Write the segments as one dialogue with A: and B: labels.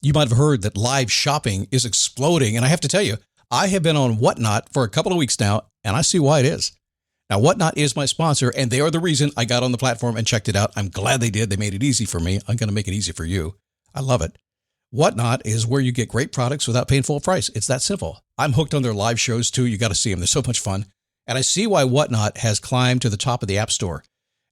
A: You might have heard that live shopping is exploding. And I have to tell you, I have been on Whatnot for a couple of weeks now, and I see why it is. Now, Whatnot is my sponsor, and they are the reason I got on the platform and checked it out. I'm glad they did. They made it easy for me. I'm going to make it easy for you. I love it. Whatnot is where you get great products without paying full price. It's that simple. I'm hooked on their live shows, too. You got to see them. They're so much fun. And I see why Whatnot has climbed to the top of the App Store.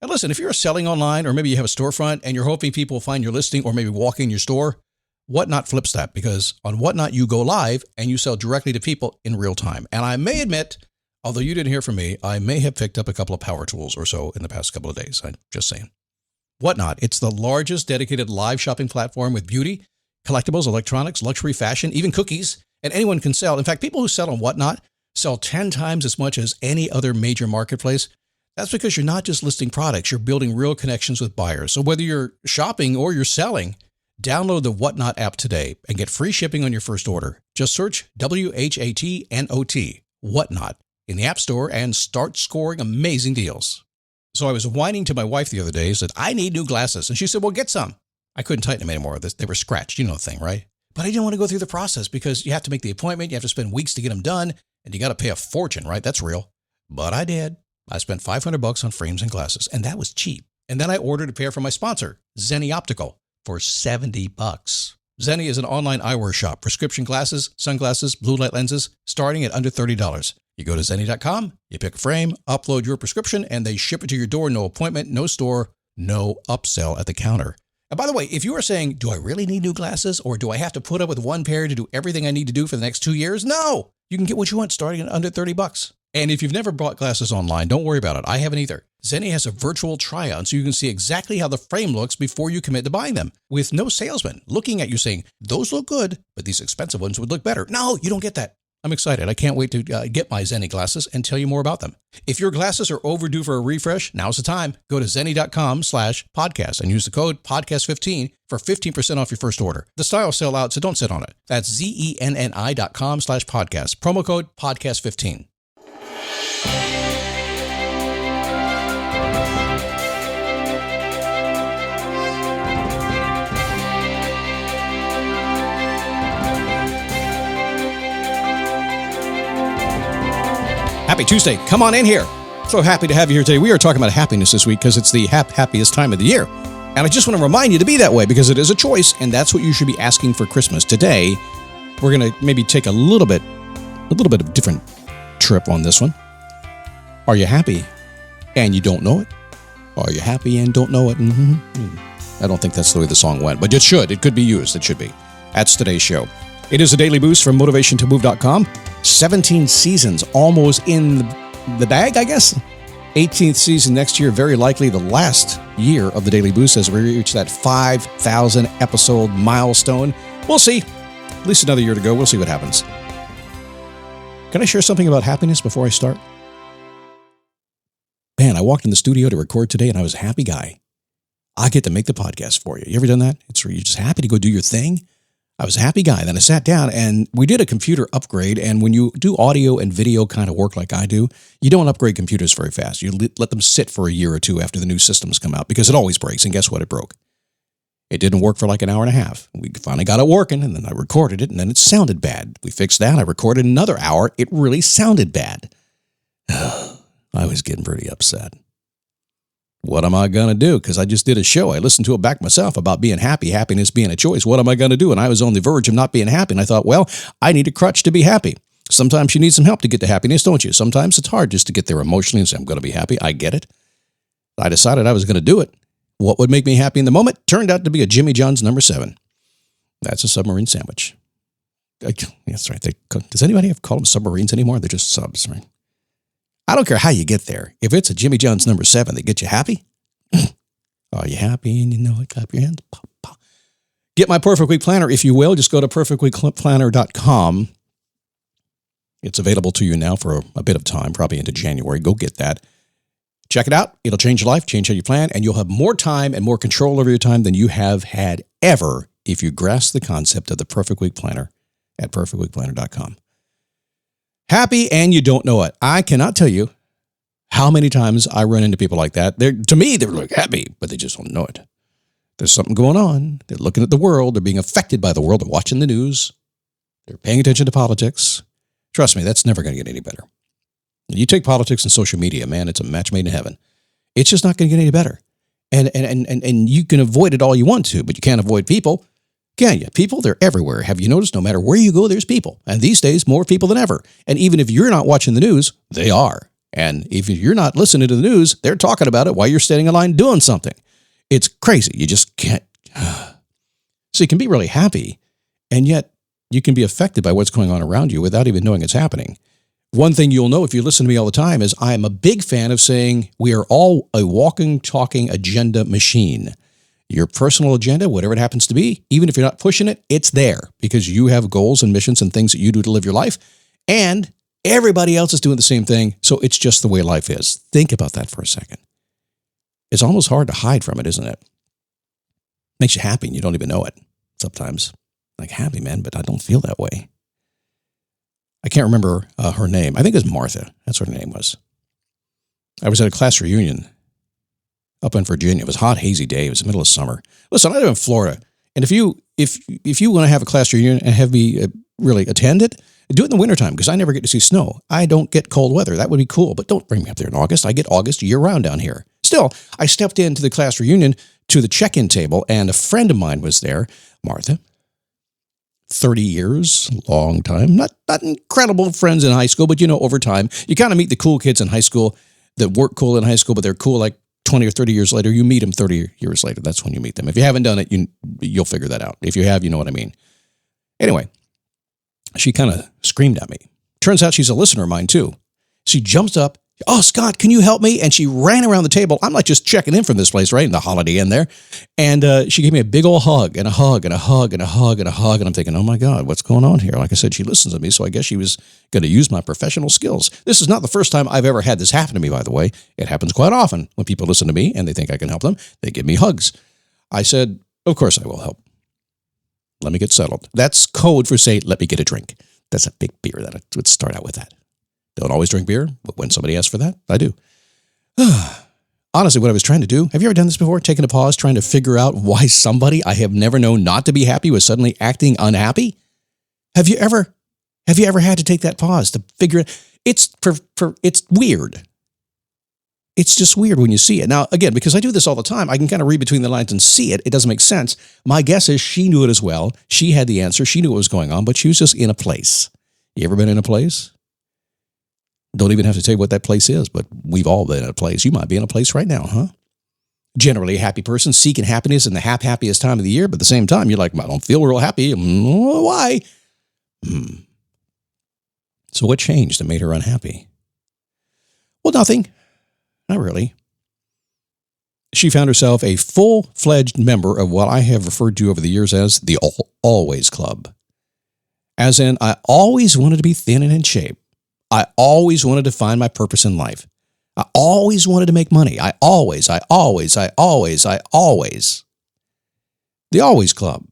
A: And listen, if you're selling online, or maybe you have a storefront and you're hoping people will find your listing or maybe walk in your store, Whatnot flips that, because on Whatnot, you go live and you sell directly to people in real time. And I may admit, although you didn't hear from me, I may have picked up a couple of power tools or so in the past couple of days. I'm just saying. Whatnot, it's the largest dedicated live shopping platform with beauty, collectibles, electronics, luxury, fashion, even cookies, and anyone can sell. In fact, people who sell on Whatnot sell 10 times as much as any other major marketplace. That's because you're not just listing products, you're building real connections with buyers. So whether you're shopping or you're selling, download the Whatnot app today and get free shipping on your first order. Just search WHATNOT, Whatnot, in the App Store and start scoring amazing deals. So I was whining to my wife the other day, said, I need new glasses. And she said, well, get some. I couldn't tighten them anymore. They were scratched. You know the thing, right? But I didn't want to go through the process because you have to make the appointment. You have to spend weeks to get them done. And you got to pay a fortune, right? That's real. But I did. I spent $500 on frames and glasses, and that was cheap. And then I ordered a pair from my sponsor, Zenni Optical, for $70. Zenni is an online eyewear shop, prescription glasses, sunglasses, blue light lenses, starting at under $30. You go to Zenni.com, you pick a frame, upload your prescription, and they ship it to your door. No appointment, no store, no upsell at the counter. And by the way, if you are saying, do I really need new glasses, or do I have to put up with one pair to do everything I need to do for the next 2 years? No! You can get what you want starting at under $30. And if you've never bought glasses online, don't worry about it. I haven't either. Zenni has a virtual try-on so you can see exactly how the frame looks before you commit to buying them, with no salesman looking at you saying, those look good, but these expensive ones would look better. No, you don't get that. I'm excited. I can't wait to get my Zenni glasses and tell you more about them. If your glasses are overdue for a refresh, now's the time. Go to Zenni.com/podcast and use the code podcast15 for 15% off your first order. The styles sell out, so don't sit on it. That's Zenni.com/podcast. Promo code podcast15. Happy Tuesday. Come on in here. So happy to have you here today. We are talking about happiness this week because it's the happiest time of the year. And I just want to remind you to be that way because it is a choice, and that's what you should be asking for Christmas. Today, we're going to maybe take a little bit of different trip on this one. Are you happy and you don't know it? Are you happy and don't know it? I don't think that's the way the song went, but it should. It could be used. It should be. That's today's show. It is a daily boost from motivationtomove.com. 17 seasons almost in the bag, I guess. 18th season next year, very likely the last year of the Daily Boost as we reach that 5,000 episode milestone. We'll see. At least another year to go. We'll see what happens. Can I share something about happiness before I start? Man, I walked in the studio to record today and I was a happy guy. I get to make the podcast for you. You ever done that? You're just happy to go do your thing. I was a happy guy. Then I sat down and we did a computer upgrade. And when you do audio and video kind of work like I do, you don't upgrade computers very fast. You let them sit for a year or two after the new systems come out because it always breaks. And guess what? It broke. It didn't work for like an hour and a half. We finally got it working and then I recorded it and then it sounded bad. We fixed that. I recorded another hour. It really sounded bad. I was getting pretty upset. What am I going to do? Because I just did a show. I listened to it back myself about being happy, happiness being a choice. What am I going to do? And I was on the verge of not being happy. And I thought, well, I need a crutch to be happy. Sometimes you need some help to get to happiness, don't you? Sometimes it's hard just to get there emotionally and say, I'm going to be happy. I get it. I decided I was going to do it. What would make me happy in the moment turned out to be a Jimmy John's number 7. That's a submarine sandwich. That's right. Does anybody call them submarines anymore? They're just subs, right? I don't care how you get there. If it's a Jimmy John's number 7 that gets you happy, are you happy and you know it? Clap your hands. Pop, pop. Get my Perfect Week Planner, if you will. Just go to perfectweekplanner.com. It's available to you now for a bit of time, probably into January. Go get that. Check it out. It'll change your life, change how you plan, and you'll have more time and more control over your time than you have had ever if you grasp the concept of the Perfect Week Planner at perfectweekplanner.com. Happy and you don't know it. I cannot tell you how many times I run into people like that. To me, they're like happy, but they just don't know it. There's something going on. They're looking at the world. They're being affected by the world. They're watching the news. They're paying attention to politics. Trust me, that's never going to get any better. You take politics and social media, man, it's a match made in heaven. It's just not going to get any better. And you can avoid it all you want to, but you can't avoid people, can you? People, they're everywhere. Have you noticed no matter where you go, there's people. And these days, more people than ever. And even if you're not watching the news, they are. And if you're not listening to the news, they're talking about it while you're standing in line doing something. It's crazy. You just can't. So you can be really happy, and yet you can be affected by what's going on around you without even knowing it's happening. One thing you'll know if you listen to me all the time is I am a big fan of saying we are all a walking, talking agenda machine. Your personal agenda, whatever it happens to be, even if you're not pushing it, it's there because you have goals and missions and things that you do to live your life, and everybody else is doing the same thing, so it's just the way life is. Think about that for a second. It's almost hard to hide from it, isn't it? Makes you happy and you don't even know it sometimes. Like, happy, man, but I don't feel that way. I can't remember her name. I think it was Martha. That's what her name was. I was at a class reunion up in Virginia. It was a hot, hazy day. It was the middle of summer. Listen, I live in Florida, and if you want to have a class reunion and have me really attend it, do it in the wintertime because I never get to see snow. I don't get cold weather. That would be cool, but don't bring me up there in August. I get August year-round down here. Still, I stepped into the class reunion to the check-in table, and a friend of mine was there, Martha. 30 years, long time. Not incredible friends in high school, but over time, you kind of meet the cool kids in high school that weren't cool in high school, but they're cool like 20 or 30 years later. You meet them 30 years later. That's when you meet them. If you haven't done it, you'll figure that out. If you have, you know what I mean. Anyway, she kind of screamed at me. Turns out she's a listener of mine too. She jumps up. Oh, Scott, can you help me? And she ran around the table. I'm like just checking in from this place, right? In the Holiday Inn there. And she gave me a big old hug and a hug and a hug and a hug and a hug. And I'm thinking, oh my God, what's going on here? Like I said, she listens to me. So I guess she was going to use my professional skills. This is not the first time I've ever had this happen to me, by the way. It happens quite often when people listen to me and they think I can help them. They give me hugs. I said, of course I will help. Let me get settled. That's code for say, let me get a drink. That's a big beer. That would start out with that. Don't always drink beer, but when somebody asks for that, I do. Honestly, what I was trying to do, have you ever done this before? Taking a pause, trying to figure out why somebody I have never known not to be happy was suddenly acting unhappy? Have you ever had to take that pause to figure it? It's weird. It's just weird when you see it. Now, again, because I do this all the time, I can kind of read between the lines and see it. It doesn't make sense. My guess is she knew it as well. She had the answer. She knew what was going on, but she was just in a place. You ever been in a place? Don't even have to tell you what that place is, but we've all been in a place. You might be in a place right now, huh? Generally a happy person, seeking happiness in the happiest time of the year, but at the same time, you're like, I don't feel real happy. Why? So what changed that made her unhappy? Well, nothing. Not really. She found herself a full-fledged member of what I have referred to over the years as the Always Club. As in, I always wanted to be thin and in shape. I always wanted to find my purpose in life. I always wanted to make money. I always. The Always Club.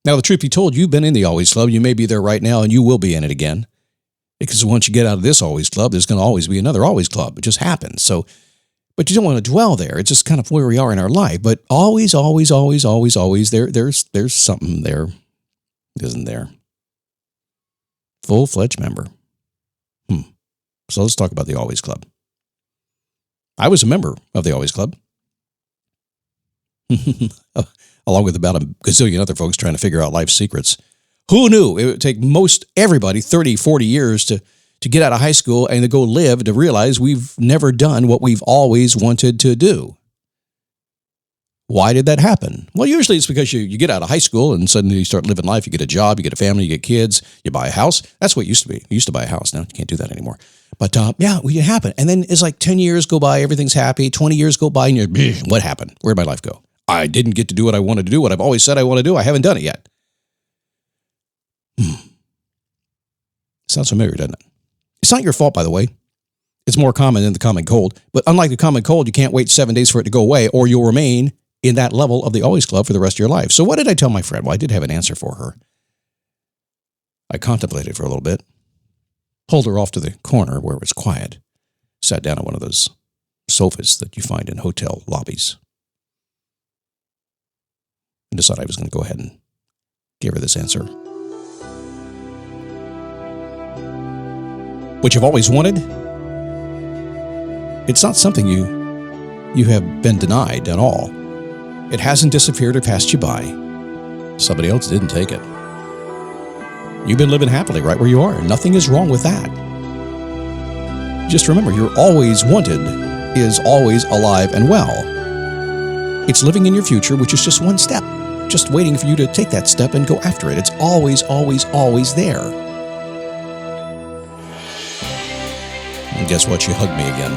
A: Now, the truth be told, you've been in the Always Club. You may be there right now, and you will be in it again. Because once you get out of this Always Club, there's going to always be another Always Club. It just happens. So, but you don't want to dwell there. It's just kind of where we are in our life. But always, there's something there, isn't there? Full-fledged member. So let's talk about the Always Club. I was a member of the Always Club. Along with about a gazillion other folks trying to figure out life's secrets. Who knew it would take most everybody 30, 40 years to get out of high school and to go live to realize we've never done what we've always wanted to do? Why did that happen? Well, usually it's because you get out of high school and suddenly you start living life. You get a job, you get a family, you get kids, you buy a house. That's what it used to be. You used to buy a house. Now you can't do that anymore. But it happened. And then it's like 10 years go by, everything's happy. 20 years go by and you're, what happened? Where'd my life go? I didn't get to do what I wanted to do, what I've always said I want to do. I haven't done it yet. Sounds familiar, doesn't it? It's not your fault, by the way. It's more common than the common cold. But unlike the common cold, you can't wait 7 days for it to go away or you'll remain in that level of the Always Club for the rest of your life. So what did I tell my friend? Well, I did have an answer for her. I contemplated for a little bit, pulled her off to the corner where it was quiet, sat down on one of those sofas that you find in hotel lobbies. and decided I was going to go ahead and give her this answer. What you've always wanted, it's not something you have been denied at all. It hasn't disappeared or passed you by. Somebody else didn't take it. You've been living happily right where you are. Nothing is wrong with that. Just remember, your always wanted is always alive and well. It's living in your future, which is just one step, just waiting for you to take that step and go after it. It's always, always, always there. And guess what? She hugged me again.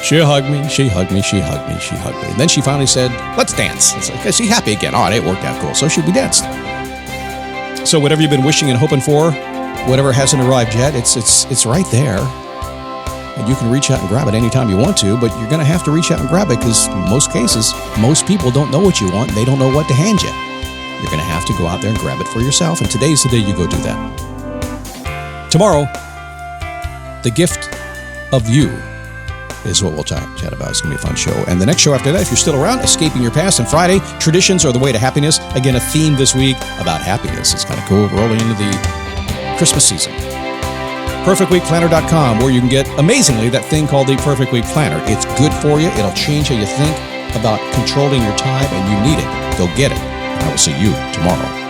A: She hugged me, she hugged me, she hugged me, she hugged me. And then she finally said, let's dance. It's like, is she happy again? All right, it worked out cool. So we danced. So whatever you've been wishing and hoping for, whatever hasn't arrived yet, it's right there. And you can reach out and grab it anytime you want to, but you're going to have to reach out and grab it because in most cases, most people don't know what you want. They don't know what to hand you. You're going to have to go out there and grab it for yourself. And today's the day you go do that. Tomorrow, the gift of you is what we'll chat about. It's going to be a fun show. And the next show after that, if you're still around, Escaping Your Past. And Friday, Traditions Are the Way to Happiness. Again, a theme this week about happiness. It's kind of cool rolling into the Christmas season. PerfectWeekPlanner.com, where you can get, amazingly, that thing called the Perfect Week Planner. It's good for you. It'll change how you think about controlling your time, and you need it. Go get it. And I will see you tomorrow.